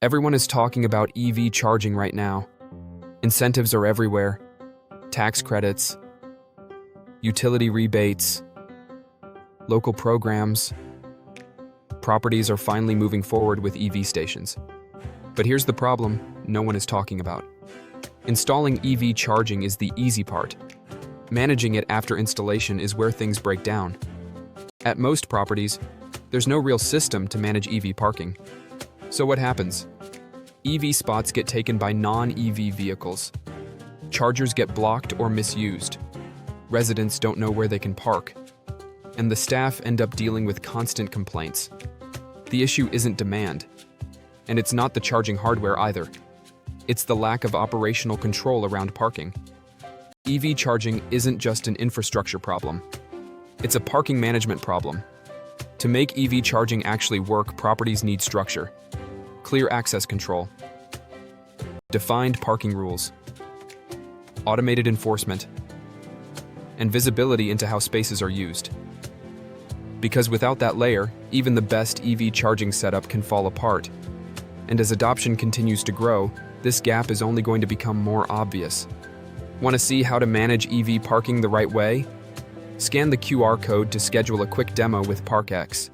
Everyone is talking about EV charging right now. Incentives are everywhere. Tax credits, utility rebates, local programs. Properties are finally moving forward with EV stations. But here's the problem no one is talking about. Installing EV charging is the easy part. Managing it after installation is where things break down. At most properties, there's no real system to manage EV parking. So what happens? EV spots get taken by non-EV vehicles. Chargers get blocked or misused. Residents don't know where they can park. And the staff end up dealing with constant complaints. The issue isn't demand. And it's not the charging hardware either. It's the lack of operational control around parking. EV charging isn't just an infrastructure problem. It's a parking management problem. To make EV charging actually work, properties need structure, clear access control, defined parking rules, automated enforcement, and visibility into how spaces are used. Because without that layer, even the best EV charging setup can fall apart. And as adoption continues to grow, this gap is only going to become more obvious. Want to see how to manage EV parking the right way? Scan the QR code to schedule a quick demo with ParqEx.